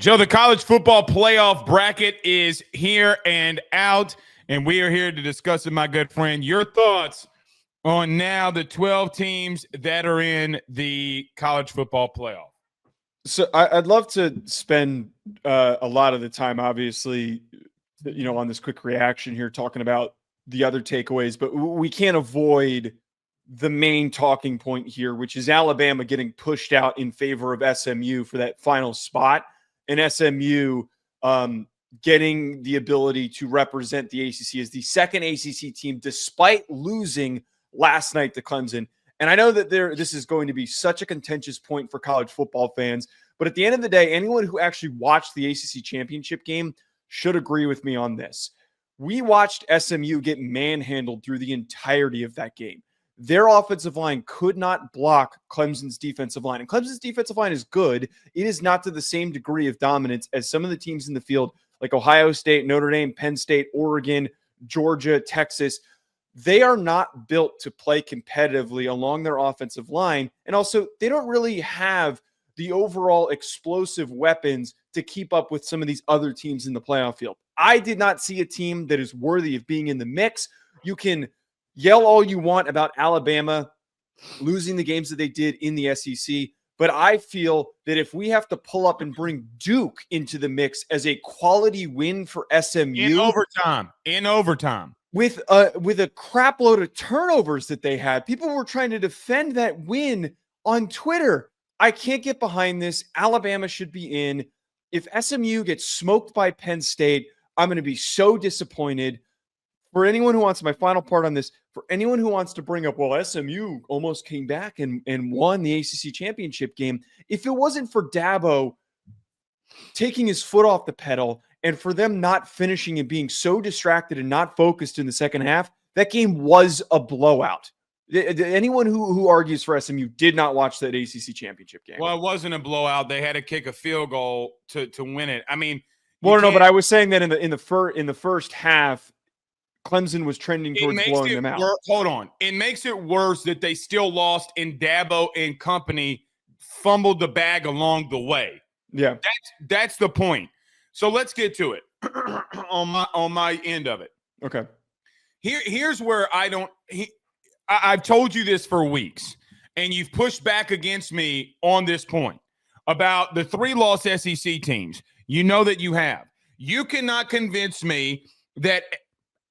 Joe, the college football playoff bracket is here and out, and we are here to discuss with my good friend your thoughts on now the 12 teams that are in the college football playoff. So I'd love to spend a lot of the time, obviously, on this quick reaction here, talking about the other takeaways, but we can't avoid the main talking point here, which is Alabama getting pushed out in favor of SMU for that final spot, and SMU getting the ability to represent the ACC as the second ACC team, despite losing last night to Clemson. And I know that this is going to be such a contentious point for college football fans, but at the end of the day, anyone who actually watched the ACC championship game should agree with me on this. We watched SMU get manhandled through the entirety of that game. Their offensive line could not block Clemson's defensive line. And Clemson's defensive line is good. It is not to the same degree of dominance as some of the teams in the field, like Ohio State, Notre Dame, Penn State, Oregon, Georgia, Texas. They are not built to play competitively along their offensive line. And also, they don't really have the overall explosive weapons to keep up with some of these other teams in the playoff field. I did not see a team that is worthy of being in the mix. You can yell all you want about Alabama losing the games that they did in the SEC, but I feel that if we have to pull up and bring Duke into the mix as a quality win for SMU in overtime, with a crap load of turnovers that they had, people were trying to defend that win on Twitter. I can't get behind this. Alabama should be in. If SMU gets smoked by Penn State, I'm going to be so disappointed. For anyone who wants, my final part on this, for anyone who wants to bring up, well, SMU almost came back and won the ACC championship game. If it wasn't for Dabo taking his foot off the pedal and for them not finishing and being so distracted and not focused in the second half, that game was a blowout. Anyone who argues for SMU did not watch that ACC championship game. Well, it wasn't a blowout. They had to kick a field goal to win it. I mean, well, no, but I was saying that in the first half, Clemson was trending towards blowing them out. Hold on. It makes it worse that they still lost and Dabo and company fumbled the bag along the way. Yeah. That's the point. So let's get to it on my end of it. Okay. Here's where I've told you this for weeks, and you've pushed back against me on this point about the 3-loss SEC teams. You know that you have. You cannot convince me that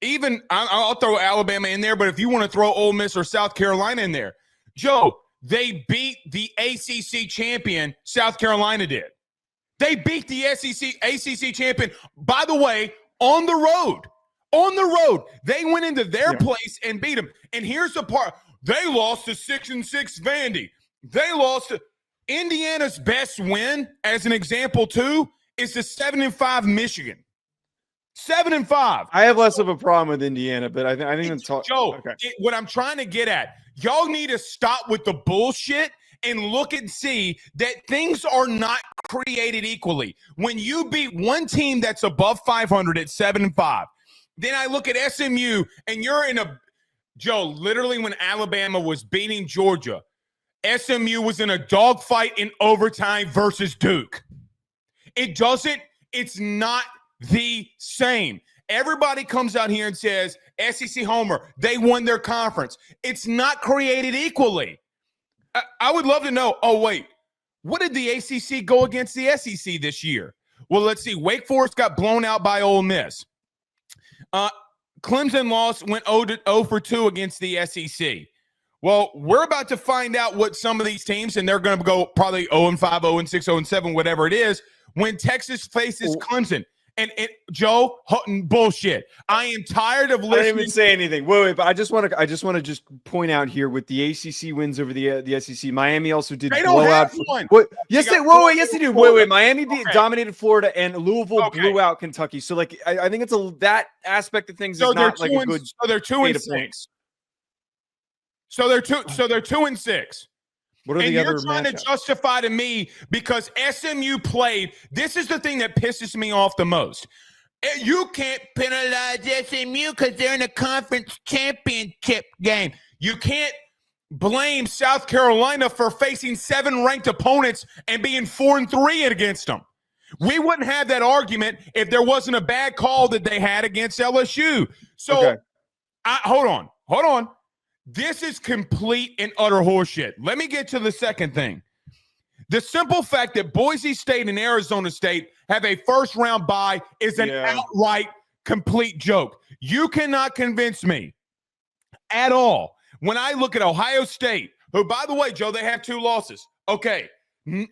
even I'll throw Alabama in there, but if you want to throw Ole Miss or South Carolina in there, Joe, they beat the ACC champion. South Carolina did. They beat the ACC champion, by the way, on the road. On the road. They went into their place and beat them. And here's the part. They lost to 6-6 Vandy. They lost to Indiana's best win, as an example, too, is the 7-5 Michigan. 7-5. I have less of a problem with Indiana, but I think it's Joe. Okay. What I'm trying to get at, y'all need to stop with the bullshit and look and see that things are not created equally. When you beat one team that's above 500 at 7-5, then I look at SMU and you're in a Joe. Literally, when Alabama was beating Georgia, SMU was in a dogfight in overtime versus Duke. It's not the same. Everybody comes out here and says, SEC homer, they won their conference. It's not created equally. I would love to know, wait, what did the ACC go against the SEC this year? Well, let's see. Wake Forest got blown out by Ole Miss. Clemson went 0 for 2 against the SEC. Well, we're about to find out what some of these teams, and they're going to go probably 0-5, 0-6, 0-7, whatever it is, when Texas faces Clemson. And Joe, bullshit. I am tired of listening. I didn't even say anything. Wait, but I just want to just point out here with the ACC wins over the SEC. Miami also did blow out. Yes, they do. Wait. Miami dominated Florida, and Louisville blew out Kentucky. So, I think it's that aspect of things is not like a good. So they're 2-6. So they're 2-6. What are and the other you're trying matchups? to justify to me because SMU played. This is the thing that pisses me off the most. You can't penalize SMU because they're in a conference championship game. You can't blame South Carolina for facing 7 ranked opponents and being 4-3 against them. We wouldn't have that argument if there wasn't a bad call that they had against LSU. So, Okay. hold on. This is complete and utter horseshit. Let me get to the second thing. The simple fact that Boise State and Arizona State have a first-round bye is an outright complete joke. You cannot convince me at all. When I look at Ohio State, who, by the way, Joe, they have 2 losses. Okay,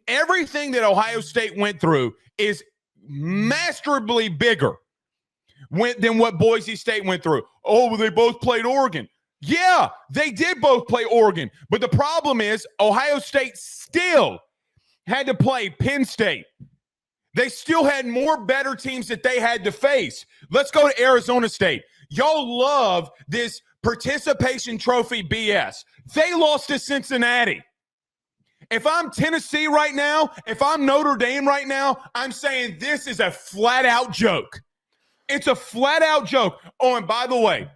everything that Ohio State went through is masterably bigger than what Boise State went through. Oh, well, they both played Oregon. Yeah, they did both play Oregon. But the problem is Ohio State still had to play Penn State. They still had more better teams that they had to face. Let's go to Arizona State. Y'all love this participation trophy BS. They lost to Cincinnati. If I'm Tennessee right now, if I'm Notre Dame right now, I'm saying this is a flat-out joke. It's a flat-out joke. Oh, and by the way,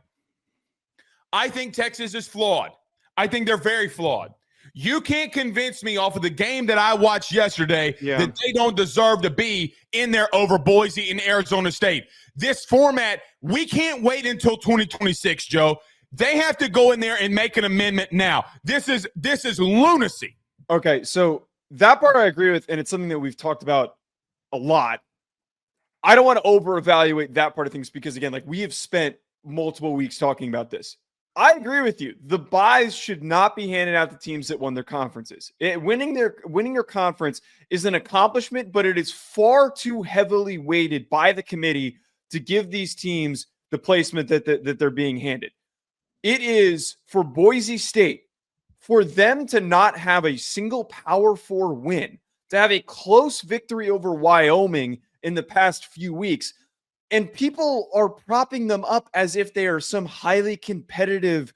I think Texas is flawed. I think they're very flawed. You can't convince me off of the game that I watched yesterday that they don't deserve to be in there over Boise and Arizona State. This format, we can't wait until 2026, Joe. They have to go in there and make an amendment now. This is lunacy. Okay, so that part I agree with, and it's something that we've talked about a lot. I don't want to over-evaluate that part of things because, again, like we have spent multiple weeks talking about this. I agree with you. The buys should not be handed out to teams that won their conferences. Winning your conference is an accomplishment, but it is far too heavily weighted by the committee to give these teams the placement that they're being handed. It is for Boise State, for them to not have a single Power 4 win, to have a close victory over Wyoming in the past few weeks, and people are propping them up as if they are some highly competitive,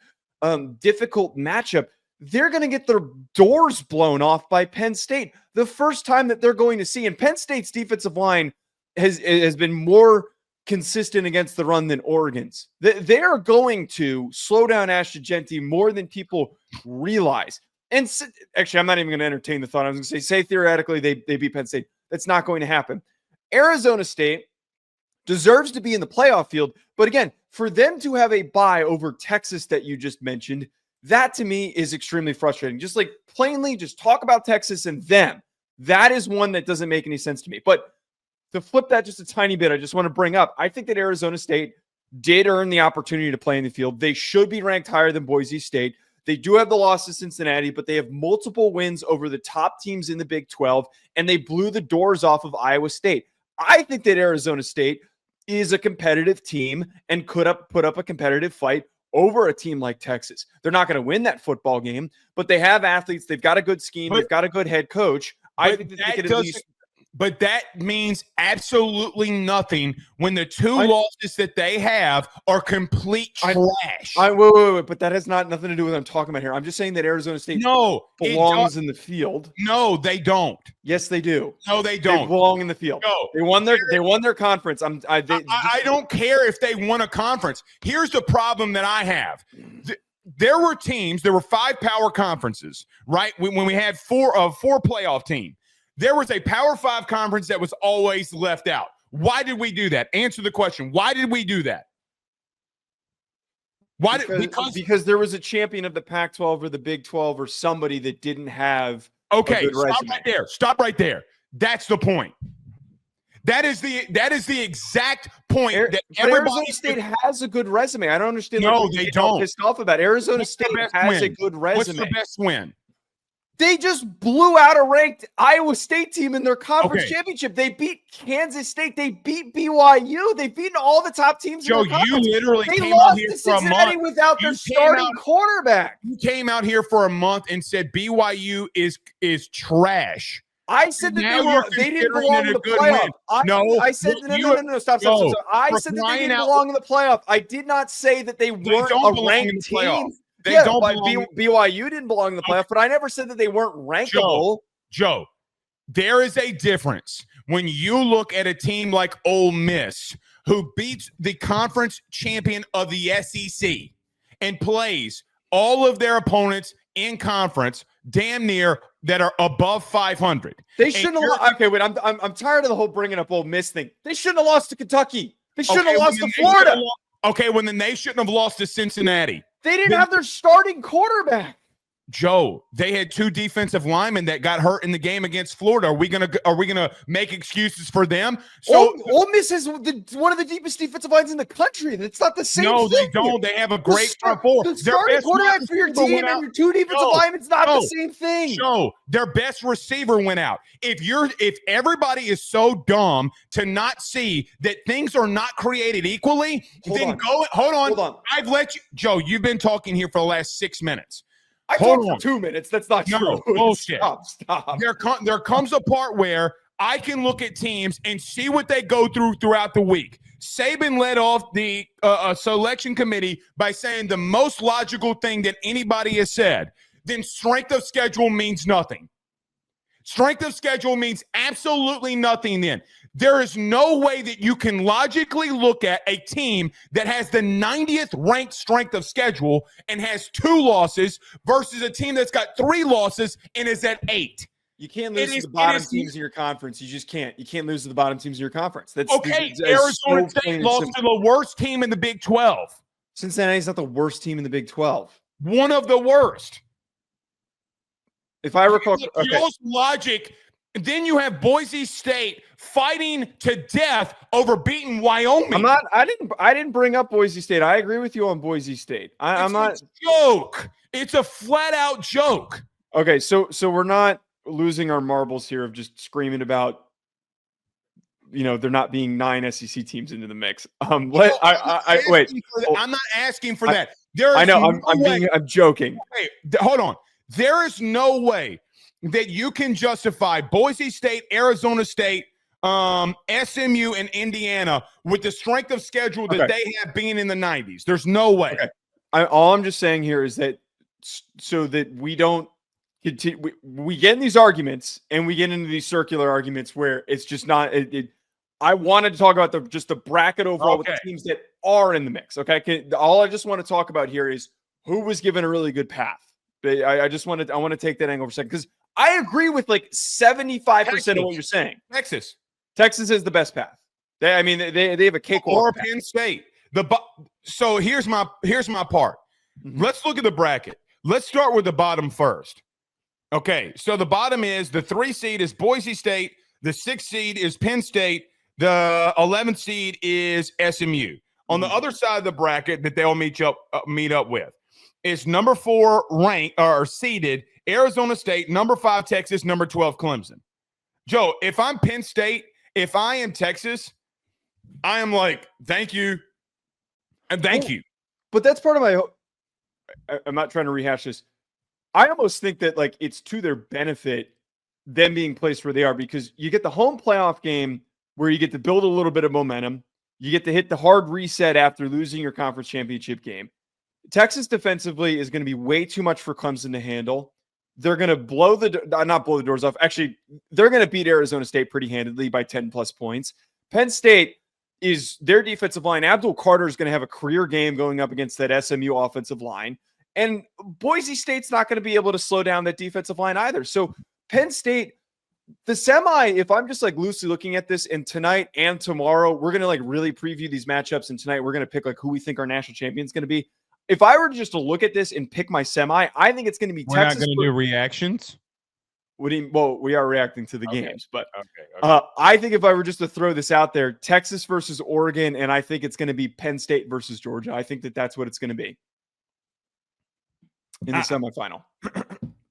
difficult matchup. They're going to get their doors blown off by Penn State. The first time that they're going to see, and Penn State's defensive line has been more consistent against the run than Oregon's. They are going to slow down Ashton Jeanty more than people realize. And actually, I'm not even going to entertain the thought. I was going to say theoretically they beat Penn State. That's not going to happen. Arizona State deserves to be in the playoff field. But again, for them to have a bye over Texas that you just mentioned, that to me is extremely frustrating. Just like plainly, just talk about Texas and them. That is one that doesn't make any sense to me. But to flip that just a tiny bit, I just want to bring up, I think that Arizona State did earn the opportunity to play in the field. They should be ranked higher than Boise State. They do have the loss to Cincinnati, but they have multiple wins over the top teams in the Big 12, and they blew the doors off of Iowa State. I think that Arizona State is a competitive team and could put up a competitive fight over a team like Texas. They're not going to win that football game, but they have athletes. They've got a good scheme. They've got a good head coach. I think that they could at least. But that means absolutely nothing when the two losses that they have are complete trash. Wait, but that has nothing to do with what I'm talking about here. I'm just saying that Arizona State belongs in the field. No, they don't. Yes, they do. No, they don't. They belong in the field. No. They won their conference. I don't care if they won a conference. Here's the problem that I have. There were 5 power conferences, right? When we had four playoff team. There was a Power 5 conference that was always left out. Why did we do that? Answer the question. Why did we do that? Because there was a champion of the Pac-12 or the Big 12 or somebody that didn't have a good resume. Stop right there. That's the point. That is the exact point that Arizona State has a good resume. I don't understand. No, they don't. Pissed off about Arizona State has a good resume. What's the best win? They just blew out a ranked Iowa State team in their conference championship. They beat Kansas State. They beat BYU. They've beaten all the top teams in their conference. You literally came out here for a month without their starting quarterback. You came out here for a month and said BYU is trash. I said that they didn't belong in the playoff. I said no, stop. I said that they didn't belong in the playoff. I did not say that they weren't a ranked team. BYU didn't belong in the playoff, but I never said that they weren't rankable. Joe, there is a difference when you look at a team like Ole Miss, who beats the conference champion of the SEC and plays all of their opponents in conference damn near that are above 500. They shouldn't have. Okay, wait. I'm tired of the whole bringing up Ole Miss thing. They shouldn't have lost to Kentucky. They shouldn't have lost to Florida. Okay, when then they shouldn't have lost to Cincinnati. They didn't have their starting quarterback. Joe, they had 2 defensive linemen that got hurt in the game against Florida. Are we gonna make excuses for them? So Ole Miss is one of the deepest defensive lines in the country. That's not the same. No, they don't. They have a great front four. The starting quarterback for your team and your 2 defensive linemen is not the same thing. Joe, their best receiver went out. If everybody is so dumb to not see that things are not created equally, hold on. I've let you, Joe. You've been talking here for the last 6 minutes. I talked for 2 minutes. That's not true. No, bullshit. Stop. There comes a part where I can look at teams and see what they go through throughout the week. Saban led off the selection committee by saying the most logical thing that anybody has said. Then strength of schedule means nothing. Strength of schedule means absolutely nothing then. There is no way that you can logically look at a team that has the 90th ranked strength of schedule and has 2 losses versus a team that's got 3 losses and is at 8. You can't lose to the bottom teams in your conference. You just can't. You can't lose to the bottom teams in your conference. Arizona State lost to the worst team in the Big 12. Cincinnati's not the worst team in the Big 12. One of the worst. If I recall, logic. Then you have Boise State fighting to death over beating Wyoming. I didn't bring up Boise State. I agree with you on Boise State. I'm not. It's a joke. It's a flat out joke. Okay, so we're not losing our marbles here of just screaming about, there not being 9 SEC teams into the mix. Wait. I'm not asking for that. I know. I'm joking. Hey, hold on. There is no way that you can justify Boise State, Arizona State, SMU, and Indiana with the strength of schedule that they have being in the 90s. There's no way. Okay. All I'm just saying here is that so that we don't continue, we get in these arguments and we get into these circular arguments where it's just not. I wanted to talk about the bracket overall with the teams that are in the mix. Okay, all I just want to talk about here is who was given a really good path. I want to take that angle for a second because I agree with like 75% of what you're saying. Texas is the best path. They have a cakewalk. Or Penn State. So here's my part. Mm-hmm. Let's look at the bracket. Let's start with the bottom first. Okay, so the bottom is the 3 seed is Boise State, the 6 seed is Penn State, the 11th seed is SMU. On the other side of the bracket that they'll meet up with is number 4 ranked or seeded Arizona State, number 5 Texas, number 12 Clemson. Joe, if I'm Penn State, if I am Texas, I am like, thank you and thank you. But that's part of my. I'm not trying to rehash this. I almost think that like it's to their benefit them being placed where they are because you get the home playoff game where you get to build a little bit of momentum. You get to hit the hard reset after losing your conference championship game. Texas defensively is going to be way too much for Clemson to handle. They're going to not blow the doors off. Actually, they're going to beat Arizona State pretty handedly by 10 plus points. Penn State is their defensive line. Abdul Carter is going to have a career game going up against that SMU offensive line. And Boise State's not going to be able to slow down that defensive line either. So Penn State, the semi, if I'm just like loosely looking at this, and tonight and tomorrow, we're going to like really preview these matchups. And tonight we're going to pick like who we think our national champion is going to be. If I were just to look at this and pick my semi, I think it's going to be We're Texas. Not going to do reactions? What do you, well, we are reacting to the games, but I think if I were just to throw this out there, Texas versus Oregon, and I think it's going to be Penn State versus Georgia. I think that that's what it's going to be in the semifinal.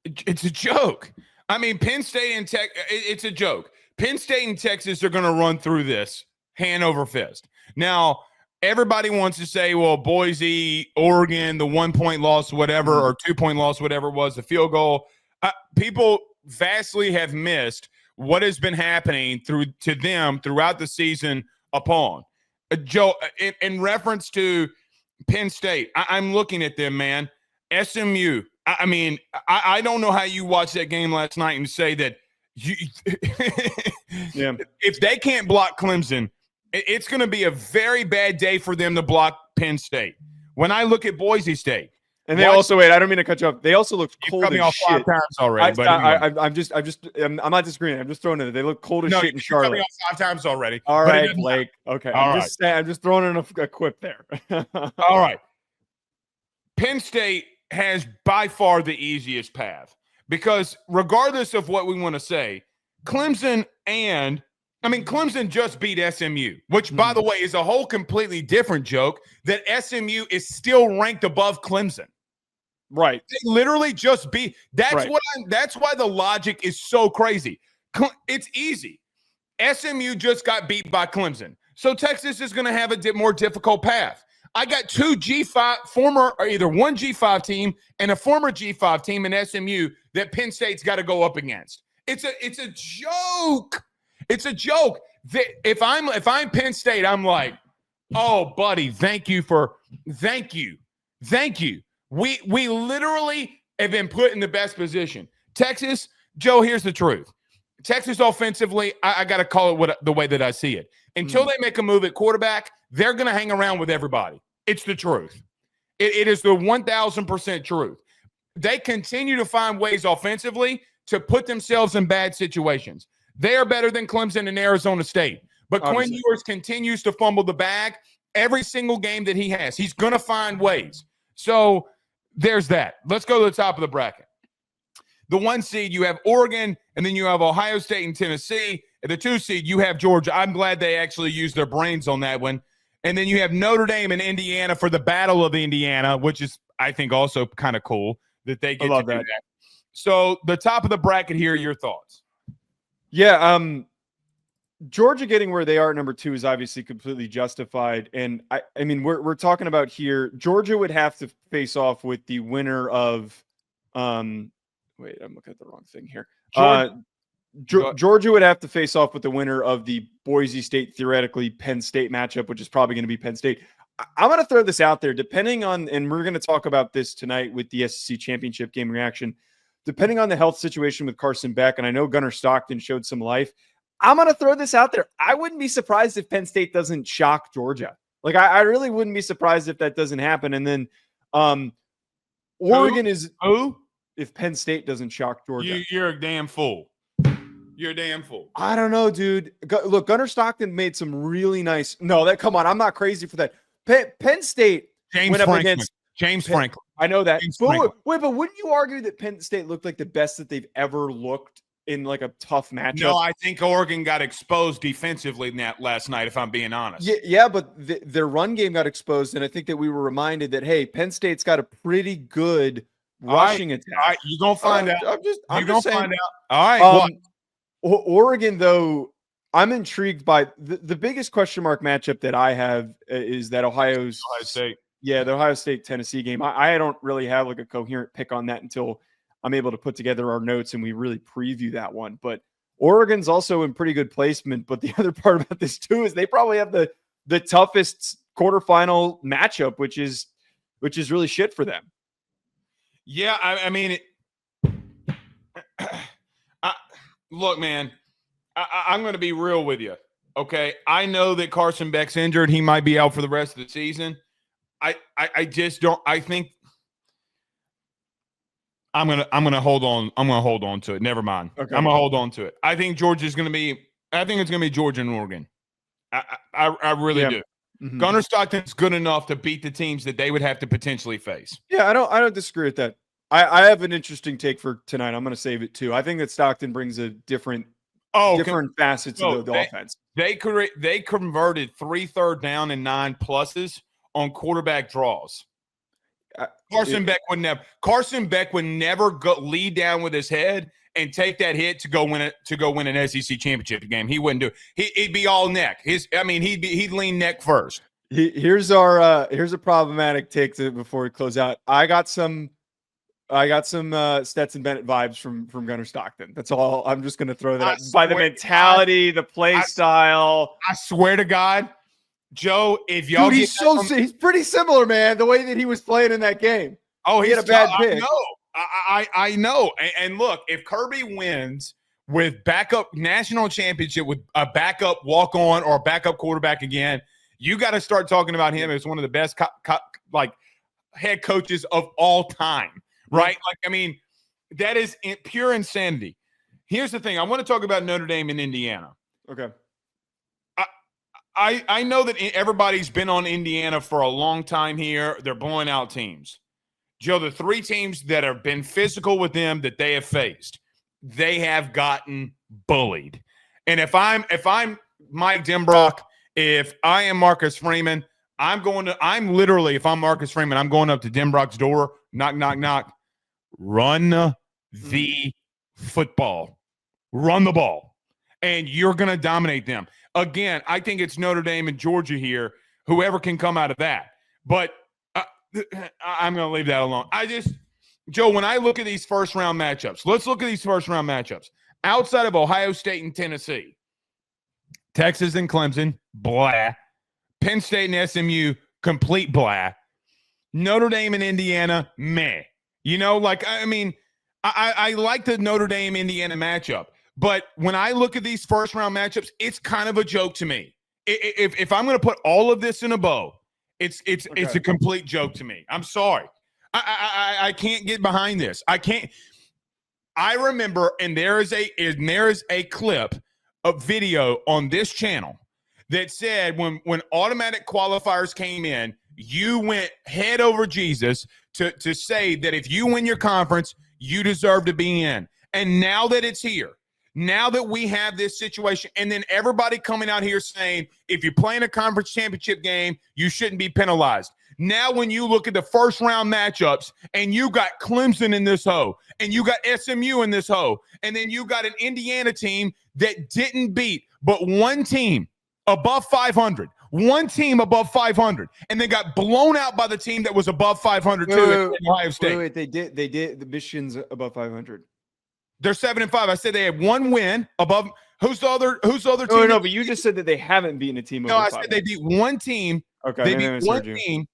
It's a joke. I mean, Penn State and it's a joke. Penn State and Texas are going to run through this hand over fist. Now, everybody wants to say, well, Boise, Oregon, the 1-point loss, whatever, or 2-point loss, whatever it was, the field goal. People vastly have missed what has been happening to them throughout the season upon. Joe, in reference to Penn State, I'm looking at them, man. SMU, I mean, I don't know how you watched that game last night and say that if they can't block Clemson, it's going to be a very bad day for them to block Penn State. When I look at Boise State, And they also wait. I don't mean to cut you off. They also looked You've cold cut me as off shit. 5 times already. I'm not disagreeing. I'm just throwing it. They look cold as shit in You cut Charlotte. me off 5 times already. All right, Blake. Okay, I'm just throwing in a quip there. All right. Penn State has by far the easiest path because regardless of what we want to say, Clemson just beat SMU, which, by the way, is a whole completely different joke that SMU is still ranked above Clemson. Right. They literally just beat. That's right. That's why the logic is so crazy. It's easy. SMU just got beat by Clemson. So Texas is going to have a more difficult path. I got two either one G5 team and a former G5 team in SMU that Penn State's got to go up against. It's a joke. It's a joke. If I'm Penn State, I'm like, oh, buddy, thank you. We literally have been put in the best position. Texas, Joe, here's the truth. Texas offensively, I got to call it the way that I see it. Until they make a move at quarterback, they're going to hang around with everybody. It's the truth. It is the 1,000% truth. They continue to find ways offensively to put themselves in bad situations. They are better than Clemson and Arizona State. But Quinn Ewers continues to fumble the bag every single game that he has. He's going to find ways. So there's that. Let's go to the top of the bracket. The 1 seed, you have Oregon, and then you have Ohio State and Tennessee. At the 2 seed, you have Georgia. I'm glad they actually used their brains on that one. And then you have Notre Dame and Indiana for the Battle of Indiana, which is, I think, also kind of cool that they get to do that. So the top of the bracket here, your thoughts? Yeah, Georgia getting where they are at number 2 is obviously completely justified. And I mean, we're talking about here, Georgia would have to face off with the winner of wait, I'm looking at the wrong thing here. Georgia would have to face off with the winner of the Boise State, theoretically Penn State matchup, which is probably going to be Penn State. I'm going to throw this out there, depending on, and we're going to talk about this tonight with the SEC championship game reaction, depending on the health situation with Carson Beck, and I know Gunnar Stockton showed some life. I'm going to throw this out there. I wouldn't be surprised if Penn State doesn't shock Georgia. Like, I really wouldn't be surprised if that doesn't happen. And then Oregon is who? If Penn State doesn't shock Georgia. You're a damn fool. You're a damn fool. I don't know, dude. Look, Gunnar Stockton made some really nice. No, come on. I'm not crazy for that. Penn State went up against James Franklin. I know that. But wouldn't you argue that Penn State looked like the best that they've ever looked in like a tough matchup? No, I think Oregon got exposed defensively last night, if I'm being honest. Yeah, but their run game got exposed, and I think that we were reminded that, hey, Penn State's got a pretty good rushing attack. All right, you're going to find out. I'm just saying. Find out. All right. Oregon, though, I'm intrigued by the biggest question mark matchup that I have is that Ohio State. Yeah, the Ohio State-Tennessee game. I don't really have like a coherent pick on that until I'm able to put together our notes and we really preview that one. But Oregon's also in pretty good placement. But the other part about this too is they probably have the toughest quarterfinal matchup, which is really shit for them. Yeah, I mean, look, man, I'm going to be real with you. Okay, I know that Carson Beck's injured; he might be out for the rest of the season. I just don't. I think I'm gonna hold on. I'm gonna hold on to it. Never mind. Okay. I'm gonna hold on to it. I think Georgia's gonna be. I think it's gonna be Georgia and Oregon. I really do. Mm-hmm. Gunnar Stockton's good enough to beat the teams that they would have to potentially face. Yeah, I don't disagree with that. I have an interesting take for tonight. I'm gonna save it too. I think that Stockton brings a different facets of the offense. They converted 3 third down and 9 pluses on quarterback draws. Carson Beck would never go lead down with his head and take that hit to go win an SEC championship game. He wouldn't do it. He'd be all neck. He'd lean neck first. Here's a problematic take before we close out. I got some Stetson Bennett vibes from Gunnar Stockton. That's all. I'm just going to throw that out. By the mentality, the play style. I swear to God, Joe, if y'all he's pretty similar, man. The way that he was playing in that game. Oh, he had a bad pick. I know. And look, if Kirby wins with backup national championship with a backup walk-on or a backup quarterback again, you got to start talking about him as one of the best head coaches of all time, right? Like, I mean, that is pure insanity. Here's the thing. I want to talk about Notre Dame and Indiana. Okay. I know that everybody's been on Indiana for a long time here. They're blowing out teams. Joe, the three teams that have been physical with them that they have faced, they have gotten bullied. And if I'm Mike Denbrock, if I am Marcus Freeman, I'm literally, if I'm Marcus Freeman, I'm going up to Denbrock's door, knock, knock, knock, run the football, run the ball, and you're going to dominate them. Again, I think it's Notre Dame and Georgia here, whoever can come out of that. But I'm going to leave that alone. Joe, when I look at these first-round matchups, let's look at these first-round matchups. Outside of Ohio State and Tennessee, Texas and Clemson, blah. Penn State and SMU, complete blah. Notre Dame and Indiana, meh. You know, like, I mean, I like the Notre Dame-Indiana matchup. But when I look at these first-round matchups, it's kind of a joke to me. If I'm going to put all of this in a bow, it's a complete joke to me. I'm sorry. I can't get behind this. I can't. I remember, and there is a clip, a video on this channel that said when automatic qualifiers came in, you went head over Jesus to say that if you win your conference, you deserve to be in. And now that it's here, now that we have this situation, and then everybody coming out here saying, if you're playing a conference championship game, you shouldn't be penalized. Now when you look at the first round matchups and you got Clemson in this hoe, and you got SMU in this hoe, and then you got an Indiana team that didn't beat but one team above 500, and they got blown out by the team that was above 500 too at Ohio State. Wait, they did. The Michigan's above 500. They're 7-5. I said they had one win above. Who's the other team? No, but you just said that they haven't beaten a team. No, I said they beat one team. Okay, they beat one team.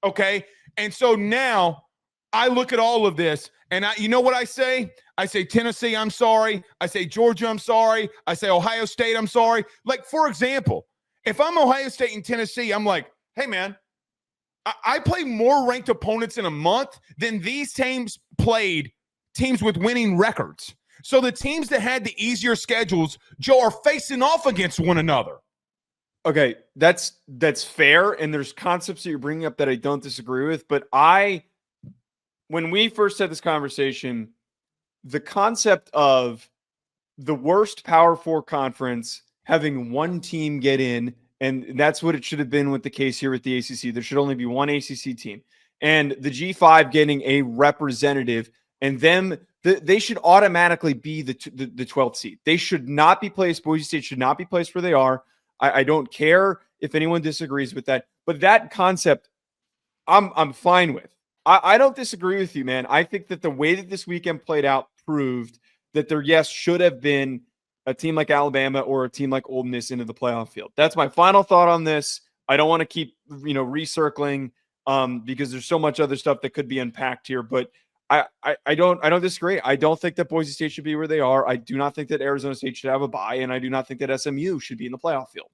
Okay, and so now I look at all of this, and you know what I say? I say Tennessee, I'm sorry. I say Georgia, I'm sorry. I say Ohio State, I'm sorry. Like, for example, if I'm Ohio State and Tennessee, I'm like, hey man, I play more ranked opponents in a month than these teams played. Teams with winning records. So the teams that had the easier schedules, Joe, are facing off against one another. Okay, that's fair, and there's concepts that you're bringing up that I don't disagree with, but when we first had this conversation, the concept of the worst Power 4 conference having one team get in, and that's what it should have been with the case here with the ACC. There should only be one ACC team, and the G5 getting a representative, and they should automatically be the 12th seed. They should not be placed. Boise State should not be placed where they are. I don't care if anyone disagrees with that, but that concept, I'm fine with. I don't disagree with you, man. I think that the way that this weekend played out proved that there, yes, should have been a team like Alabama or a team like Ole Miss into the playoff field. That's my final thought on this. I don't want to keep recircling because there's so much other stuff that could be unpacked here, but I don't disagree. I don't think that Boise State should be where they are. I do not think that Arizona State should have a bye, and I do not think that SMU should be in the playoff field.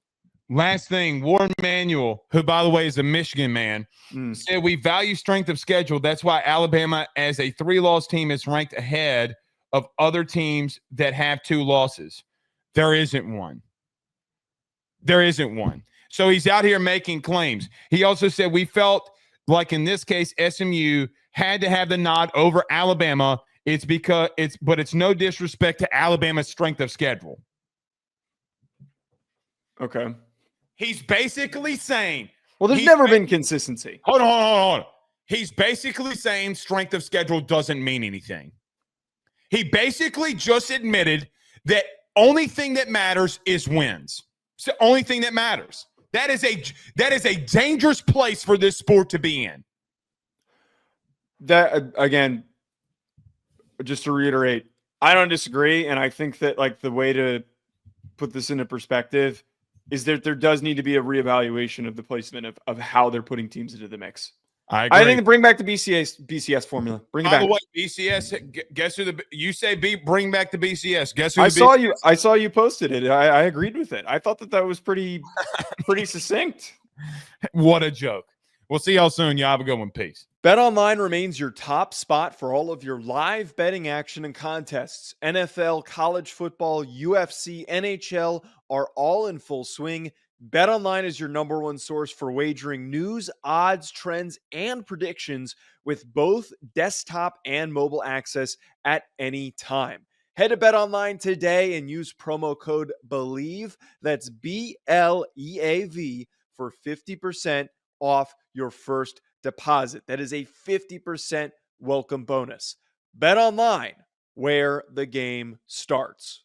Last thing, Warren Manuel, who, by the way, is a Michigan man, said we value strength of schedule. That's why Alabama, as a 3-loss team, is ranked ahead of other teams that have 2 losses. There isn't one. There isn't one. So he's out here making claims. He also said we felt like in this case, SMU had to have the nod over Alabama. But it's no disrespect to Alabama's strength of schedule. Okay. He's basically saying, well, there's never been consistency. Hold on. He's basically saying strength of schedule doesn't mean anything. He basically just admitted that only thing that matters is wins. It's the only thing that matters. That is a dangerous place for this sport to be in. That, again, just to reiterate, I don't disagree, and I think that like the way to put this into perspective is that there does need to be a reevaluation of the placement of how they're putting teams into the mix. I agree. I think bring back the BCS formula. Bring it back. By the way, BCS. Guess who you say? Bring back the BCS. Guess who? I saw you posted it. I agreed with it. I thought that was pretty succinct. What a joke. We'll see y'all soon. Y'all have a good one. Peace. BetOnline remains your top spot for all of your live betting action and contests. NFL, college football, UFC, NHL are all in full swing. BetOnline is your number one source for wagering news, odds, trends, and predictions with both desktop and mobile access at any time. Head to BetOnline today and use promo code BELIEVE, that's BLEAV, for 50% off your first deposit. That is a 50% welcome bonus. Bet online, where the game starts.